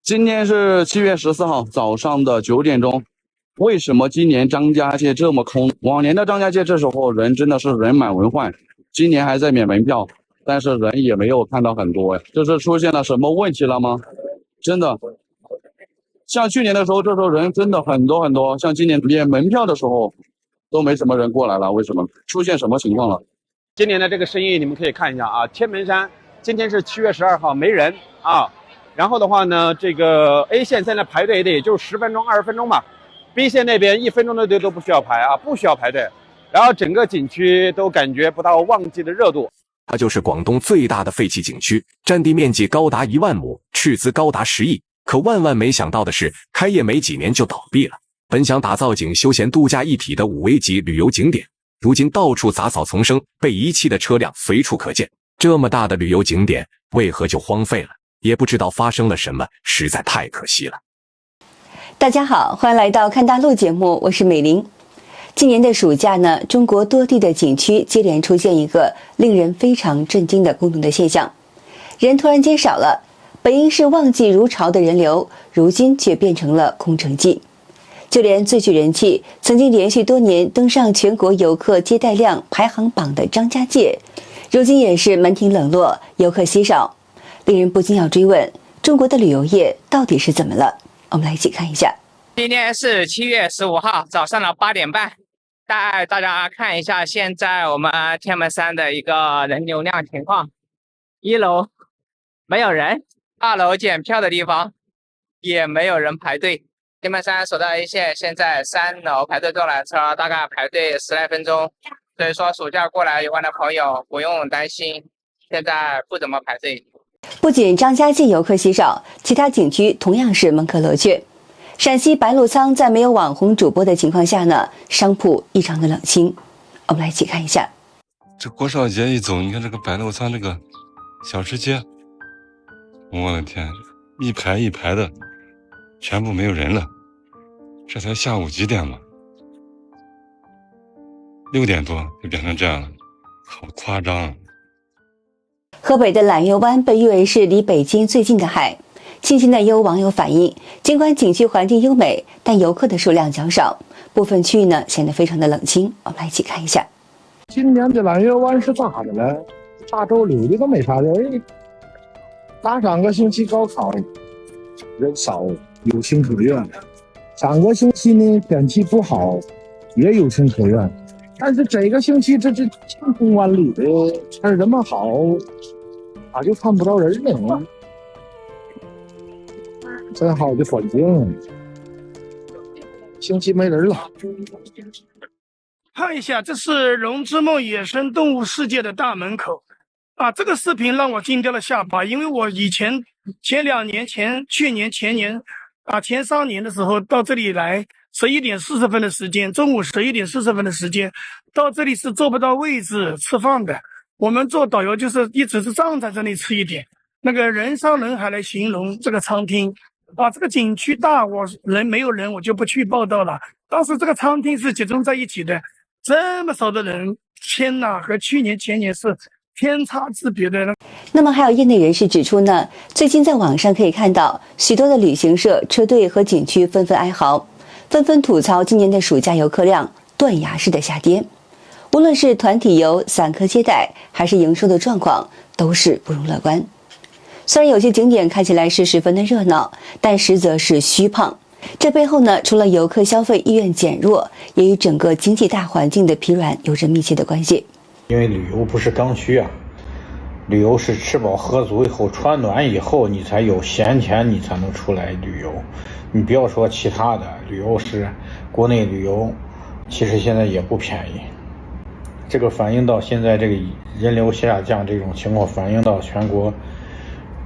今天是7月14號早上的9點鐘。為什麼今年張家界這麼空？往年的張家界這時候人真的是人滿為患，今年還在免門票，但是人也沒有看到很多呀。這是出現了什麼問題了嗎？真的，像去年的時候，這時候人真的很多很多，像今年免門票的時候都沒什麼人過來了，為什麼？出現什麼情況了？今年的這個生意你們可以看一下啊，天門山今天是7月12號沒人啊。然後的話呢，這個 A 線在那排隊的也就10分鐘、20分鐘吧。B 線那邊1分鐘的隊都不需要排啊，不需要排隊。然後整个景區都感覺不到旺季的熱度。它就是廣東最大的廢棄景區，佔地面積高達1萬畝，斥資高達10億。可萬萬沒想到的是，開業沒幾年就倒閉了。本想打造景休閒度假一體的5A級旅遊景點，如今到處雜草叢生，被遺棄的車輛隨處可見。這麼大的旅遊景點，為何就荒廢了？也不知道發生了什麼，實在太可惜了。大家好，歡迎來到看大陸節目，我是美玲。今年的暑假呢，中國多地的景區接連出現一個令人非常震驚的共同的現象，人突然間少了。本應是旺季如潮的人流，如今卻變成了空城計。就連最具人氣、曾經連續多年登上全國遊客接待量排行榜的張家界，如今也是門庭冷落，遊客稀少。令人不禁要追問，中國的旅遊業到底是怎麼了？我們來一起看一下。今天是7月15號早上的8點半，帶大家看一下現在我們天門山的一個人流量情況。1樓沒有人，2樓檢票的地方也沒有人排隊。天門山首道一線現在3樓排隊坐纜車，大概排隊10來分鐘。所以說暑假過來遊玩的朋友不用擔心，現在不怎麼排隊。不僅張家界遊客稀少，其他景區同樣是門可羅雀。陝西白鹿倉在沒有網紅主播的情況下呢，商鋪異常的冷清。我們來一起看一下。這國少節一走，你看這個白鹿倉這個小吃街，我的天，一排一排的，全部沒有人了。這才下午幾點嘛？6點多就變成這樣了，好誇張啊！河北的攬月灣被譽為是離北京最近的海。慶幸的有網友反映，儘管景區環境優美，但遊客的數量較少，部分區域呢顯得非常的冷清。我們來一起看一下。今年的攬月灣是咋的了？大周6的都沒啥人，大3個星期高考，人少，有情可原。3個星期呢天氣不好，也有情可原。但是這個星期這晴空萬里的，天兒這麼好，咋就看不到人呢？真好的環境，星期沒人了。看一下，這是龍之夢野生動物世界的大門口啊！這個視頻讓我驚掉了下巴，因為我以前前2年去年前年前3年的時候到這裡來，11點40分的時間，中午11點40分的時間到這裡是坐不到位置吃飯的。我們做導遊就是一直是站在這裡吃一點，那個人山人海來形容這個餐廳。這個景區大，我人沒有人我就不去報道了。當時這個餐廳是集中在一起的，這麼少的人，天哪，和去年前年是天差之別的。那麼還有業內人士指出呢，最近在網上可以看到許多的旅行社、車隊和景區紛紛哀嚎，紛紛吐槽今年的暑假遊客量斷崖式的下跌。無論是團體遊、散客接待，還是營收的狀況，都是不容樂觀。雖然有些景點看起來是十分的熱鬧，但實則是虛胖。這背後呢，除了遊客消費意願減弱，也與整個經濟大環境的疲軟有着密切的關係。因為旅遊不是剛需啊，旅遊是吃飽喝足以後、穿暖以後，你才有閒錢，你才能出來旅遊。你不要說其他的，旅遊是國內旅遊，其實現在也不便宜。這個反映到現在這個人流下降這種情況，反映到全國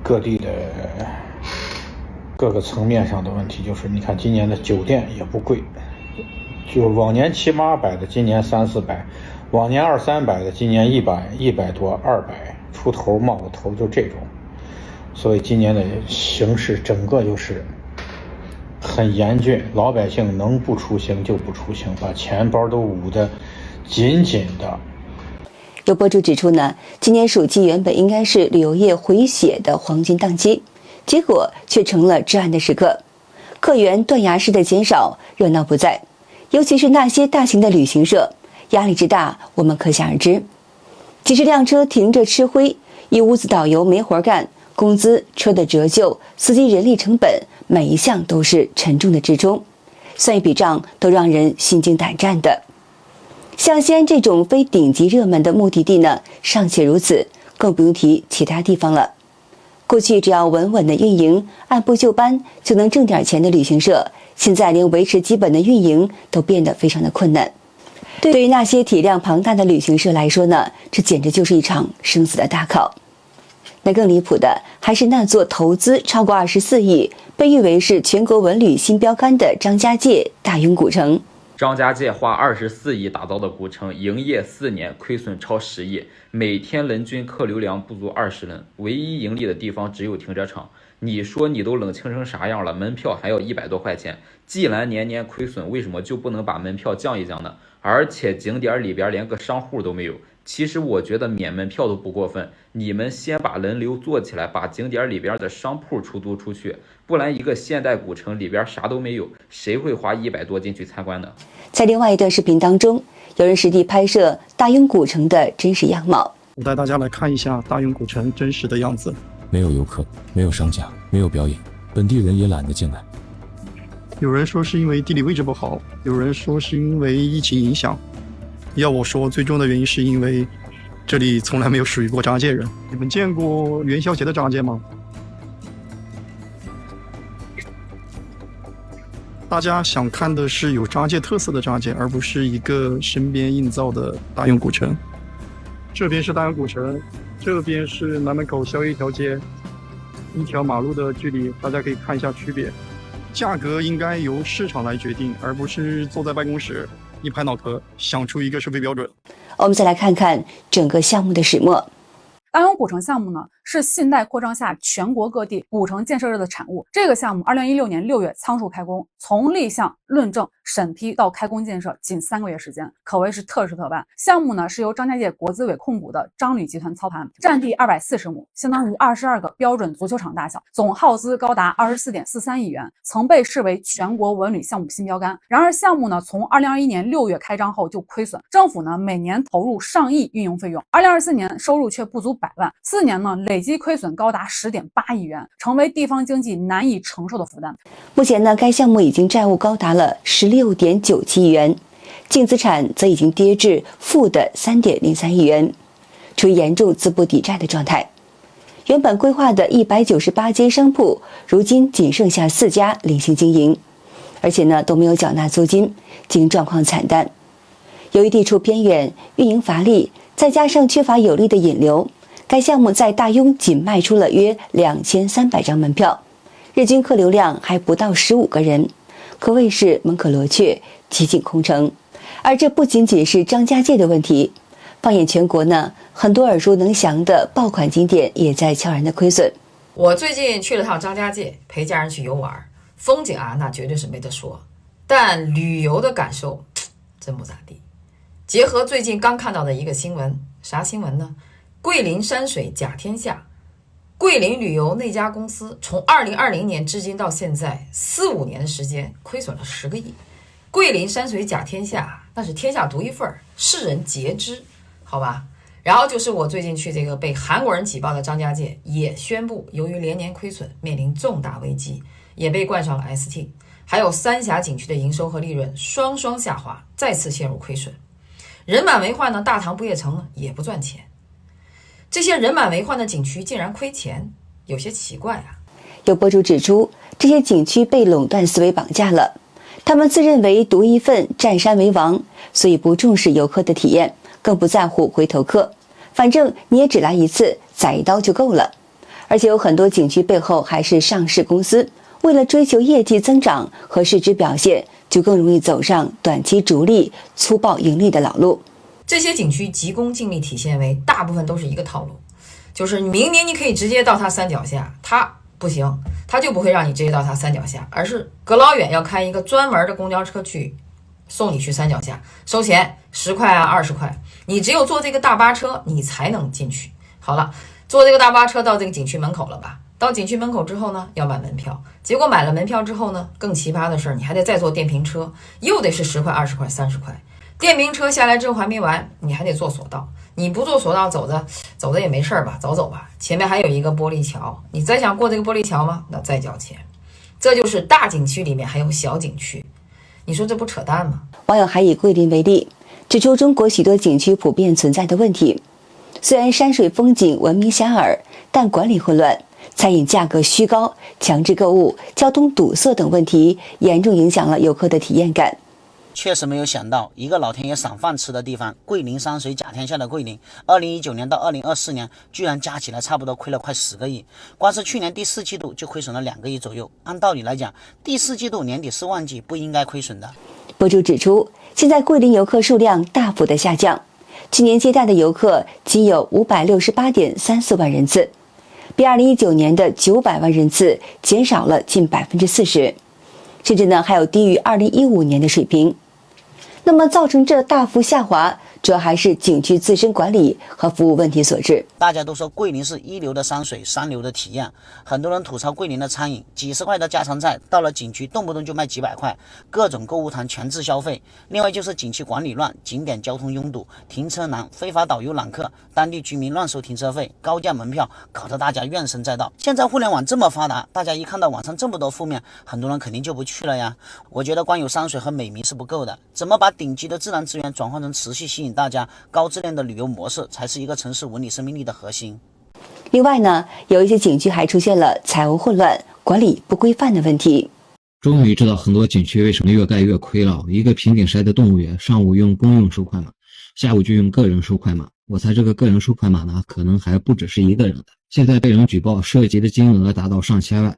各地的各個層面上的問題，就是你看今年的酒店也不貴，就往年700-800的，今年300-400，往年200-300的，今年100多200出頭冒個頭，就這種。所以今年的形勢整個就是很嚴峻，老百姓能不出行就不出行，把錢包都捂得緊緊的。有博主指出呢，今年暑期原本應該是旅遊業回血的黃金檔期，結果卻成了至暗的時刻。客源斷崖式的減少，熱鬧不再，尤其是那些大型的旅行社，壓力之大，我們可想而知。幾十輛車停着吃灰，一屋子導遊沒活幹，工資、車的折舊、司機人力成本，每一項都是沉重的支出，算一筆賬都讓人心驚膽戰的。像西安這種非頂級熱門的目的地呢，尚且如此，更不用提其他地方了。過去只要穩穩的運營，按部就班就能掙點錢的旅行社，現在連維持基本的運營都變得非常的困難。對於那些體量龐大的旅行社來說呢，這簡直就是一場生死的大考。那更離譜的還是那座投資超過24億，被譽為是全國文旅新標杆的張家界大庸古城。张家界花24亿打造的古城，營業4年虧損超10億，每天人均客流量不足20人，唯一盈利的地方只有停車場。你說你都冷清成啥樣了，门票还要100多塊錢，既然年年虧損，為什麼就不能把門票降一降呢？而且景點裡邊連個商戶都沒有。其實我覺得免門票都不過分，你們先把人流做起來，把景點裡邊的商鋪出租出去，不然一個現代古城裡邊啥都沒有，誰會花100多進去參觀呢？在另外一段視頻當中，有人實地拍攝大庸古城的真實樣貌。我帶大家來看一下大庸古城真實的樣子。沒有遊客，沒有商家，沒有表演，本地人也懶得進來。有人說是因為地理位置不好，有人說是因為疫情影響。要我說，最終的原因是因為這裡從來沒有屬於過張家界人。你們見過元宵節的張家界嗎？大家想看的是有張家界特色的張家界，而不是一個身邊營造的大庸古城。這邊是大庸古城，這邊是南門口宵夜一條街，一條馬路的距離，大家可以看一下區別。價格應該由市場來決定，而不是坐在辦公室一拍腦殼想出一個收費標準。我們再來看看整個項目的始末。大庸古城項目呢，是信贷擴张下全国各地古城建設熱的產物。這個項目2016年6月倉促開工，從立項、論證、審批到開工建設僅3個月時間，可謂是特事特辦。項目呢是由張家界國資委控股的張旅集團操盤，佔地240畝，相當於22個標準足球場大小，總耗資高達24.43億元，曾被視為全國文旅項目新標杆。然而項目呢從2021年6月開張後就虧損，政府呢每年投入上億運營費用，2024年收入卻不足100萬，4年呢累計虧損高達10.8億元，成為地方經濟難以承受的負擔。目前呢，該項目已經債務高達了16.97億元，淨資產則已經跌至負的3.03億元，處於嚴重資不抵債的狀態。原本規劃的198間商鋪，如今僅剩下4家零星經營，而且呢都沒有繳納租金，經營狀況慘淡。由於地處偏遠，運營乏力，再加上缺乏有力的引流，該項目在大庸僅賣出了約2300張門票，日均客流量還不到15個人，可謂是門可羅雀，幾近空城。而這不僅僅是張家界的問題，放眼全國呢，很多耳熟能詳的爆款景點也在悄然的虧損。我最近去了趟張家界，陪家人去遊玩，風景啊，那絕對是沒得說，但旅遊的感受真不咋地。結合最近剛看到的一個新聞，啥新聞呢？桂林山水甲天下，桂林旅遊那家公司從2020年至今到現在4-5年的時間虧損了10個億。桂林山水甲天下，那是天下獨一份，世人皆知，好吧？然後就是我最近去这個被韓國人擠爆的張家界，也宣布由於連年虧損，面臨重大危機，也被冠上了 ST。還有三峽景區的營收和利潤雙雙下滑，再次陷入虧損。人滿為患呢，大唐不夜城呢也不賺錢。這些人滿為患的景區竟然虧錢，有些奇怪啊。有博主指出，這些景區被壟斷思維綁架了，他們自認為獨一份，占山為王，所以不重視遊客的體驗，更不在乎回頭客，反正你也只來一次，宰一刀就夠了。而且有很多景區背後還是上市公司，為了追求業績增長和市值表現，就更容易走上短期逐利、粗暴盈利的老路。這些景區急功近利體現為大部分都是一個套路，就是明明你可以直接到它山腳下，它不行，它就不會讓你直接到它山腳下，而是隔老遠要開一個專門的公交車去送你去山腳下，收錢10塊啊20塊，你只有坐這個大巴車你才能進去。好了，坐這個大巴車到這個景區門口了吧，到景区門口之後呢，要买门票，結果买了门票之後呢，更奇葩的是，你還得再坐電瓶車，又得是10塊、20塊、30塊。電瓶車下來之後還沒完，你還得坐索道。你不坐索道走的也沒事吧，走吧。前面還有一個玻璃橋，你再想過這個玻璃橋嗎？那再交錢。這就是大景區裡面還有小景區，你說這不扯淡嗎？網友還以桂林為例，指出中國許多景區普遍存在的問題。雖然山水風景聞名遐邇，但管理混亂、餐飲價格虛高、強制購物、交通堵塞等問題，嚴重影響了遊客的體驗感。確實沒有想到，一個老天爺賞飯吃的地方，桂林山水甲天下的桂林，2019年到2024年居然加起來差不多虧了快10個億，光是去年第4季度就虧損了2個億左右。按道理來講，第4季度年底是旺季，不應該虧損的。博主指出，現在桂林遊客數量大幅的下降，去年接待的遊客僅有568.34萬人次，比2019年的900萬人次減少了近40%，甚至呢還有低於2015年的水平。那麼造成這大幅下滑，主要還是景區自身管理和服務問題所致。大家都說桂林是一流的山水，3流的體驗。很多人吐槽桂林的餐飲，幾十塊的家常菜到了景區動不動就賣幾百塊，各種購物攤全自消費。另外就是景區管理亂，景點交通擁堵，停車難，非法導遊攬客，當地居民亂收停車費，高價門票，搞得大家怨聲載道。現在互聯網這麼發達，大家一看到網上這麼多負面，很多人肯定就不去了呀。我覺得光有山水和美名是不夠的，怎麼把頂級的自然資源轉換成持續吸引大家高質量的旅遊模式，才是一個城市文理生命力的核心。另外呢，有一些景区還出現了財務混亂、管理不規範的問題。終於知道很多景區為什麼越蓋越虧了。一個平頂山的動物園，上午用公用收快碼，下午就用個人收快碼。我猜這個個人收快碼呢，可能還不只是一個人的。現在被人舉報，涉及的金額達到上千萬。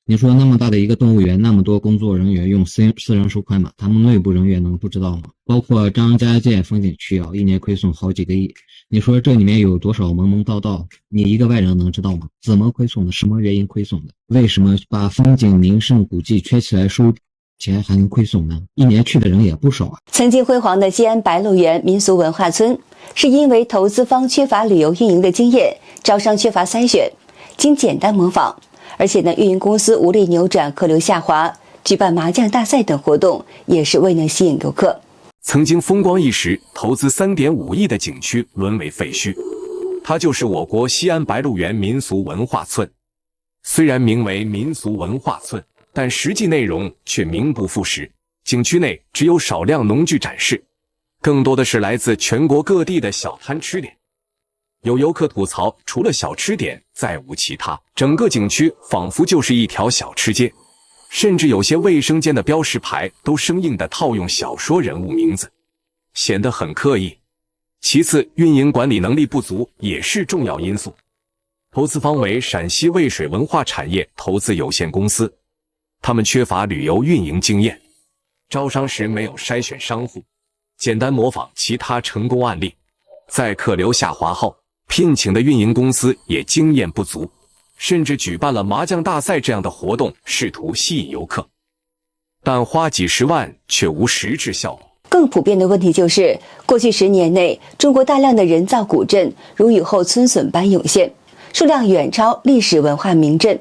你說那麼大的一個動物園，那麼多工作人員用私人收快碼，他們內部人員能不知道嗎？包括張家界風景區一年虧損好幾個億，你說這裡面有多少门道道，你一個外人能知道嗎？怎麼虧損的？什麼原因虧損的？為什麼把風景名勝古蹟圈起來收錢還能虧損呢？一年去的人也不少啊。曾經輝煌的西安白鹿原民俗文化村，是因為投資方缺乏旅遊運營的經驗，招商缺乏篩選，經簡單模仿。而且呢，運營公司無力扭轉客流下滑，舉辦麻將大賽等活動也是未能吸引遊客。曾經風光一時，投資3.5億的景區淪為廢墟，它就是我國西安白鹿原民俗文化村。雖然名為民俗文化村，但實際內容卻名不副實。景區內只有少量農具展示，更多的是來自全國各地的小攤吃點。有遊客吐槽，除了小吃點再無其他，整個景區仿佛就是一條小吃街，甚至有些衛生間的標識牌都生硬地套用小說人物名字，顯得很刻意。其次，運營管理能力不足也是重要因素。投資方為陝西渭水文化產業投資有限公司，他們缺乏旅遊運營經驗，招商時沒有篩選商戶，簡單模仿其他成功案例，在客流下滑後，聘請的運營公司也經驗不足，甚至舉辦了麻將大賽這樣的活動，試圖吸引遊客，但花幾十萬卻無實質效果。更普遍的問題就是，過去10年內，中國大量的人造古鎮如雨後春筍般湧現，數量遠超歷史文化名鎮，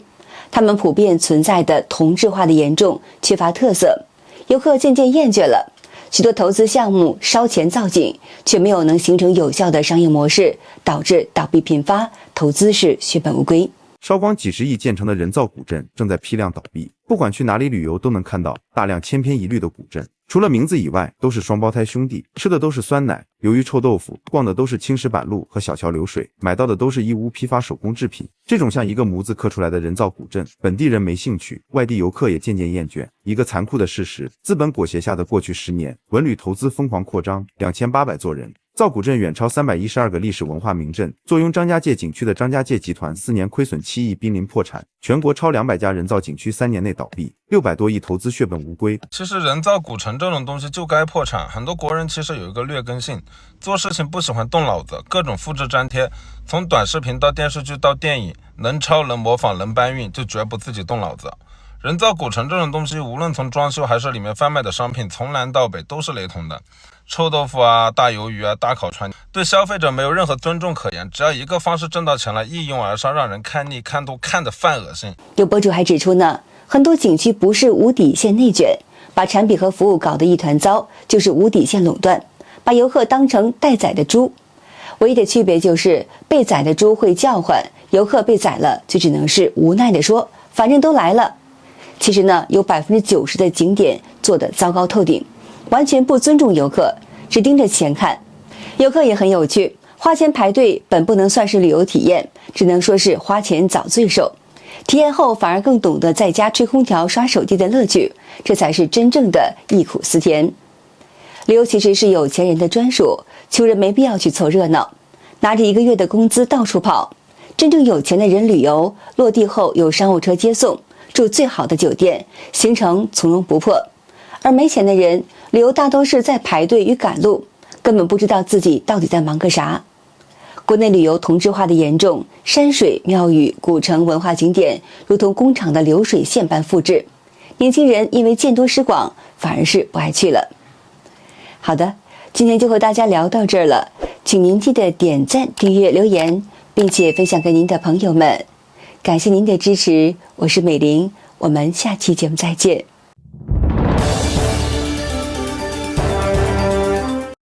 它們普遍存在的同質化的嚴重，缺乏特色，遊客漸漸厭倦了。許多投資項目燒錢造景，卻沒有能形成有效的商業模式，導致倒閉頻發，投資是血本無歸。燒光幾十億建成的人造古鎮正在批量倒閉，不管去哪裡旅遊都能看到大量千篇一律的古鎮，除了名字以外都是雙胞胎兄弟，吃的都是酸奶、鱿魚臭豆腐，逛的都是青石板路和小桥流水，買到的都是義烏批發手工制品。這種像一個模子刻出來的人造古鎮，本地人沒興趣，外地遊客也漸漸厭倦。一個殘酷的事實，資本裹挾下的過去10年，文旅投資瘋狂擴張，2800座人。造古鎮遠超312個歷史文化名鎮，坐擁張家界景區的張家界集團4年虧損7億，瀕臨破產。全國超200家人造景區3年內倒閉，600多億投資血本無歸。其實人造古城這種東西就該破產。很多國人其實有一個劣根性，做事情不喜歡動腦子，各種複製粘貼，從短視頻到電視劇到電影，能抄能模仿能搬運，就絕不自己動腦子。人造古城这種東西，無論從裝修還是裡面販賣的商品，從南到北都是雷同的。臭豆腐啊，大魷魚啊，大烤串，對消費者沒有任何尊重可言，只要一個方式掙到錢來，一擁而上，讓人看膩看吐，看得犯惡心。有博主還指出呢，很多景區不是無底線內卷，把產品和服務搞得一團糟，就是無底線壟斷，把遊客當成待宰的豬。唯一的區別就是被宰的豬會叫喚，遊客被宰了就只能是無奈地說，反正都來了。其實呢，有90%的景點做得糟糕透頂，完全不尊重遊客，只盯着錢看。遊客也很有趣，花錢排隊本不能算是旅遊體驗，只能說是花錢找罪受。體驗後反而更懂得在家吹空調刷手機的樂趣，這才是真正的憶苦思甜。旅遊其實是有錢人的專屬，窮人沒必要去湊熱鬧，拿着1個月的工資到處跑。真正有錢的人旅遊，落地後有商務車接送，住最好的酒店，行程從容不迫。而沒錢的人旅遊大都是在排隊與趕路，根本不知道自己到底在忙個啥。國內旅遊同質化的嚴重，山水、廟宇、古城文化景點如同工廠的流水線般複製，年輕人因為見多識廣，反而是不愛去了。好的，今天就和大家聊到這兒了，請您記得點讚、訂閱、留言，並且分享給您的朋友們。感謝您的支持，我是美玲，我們下期節目再見。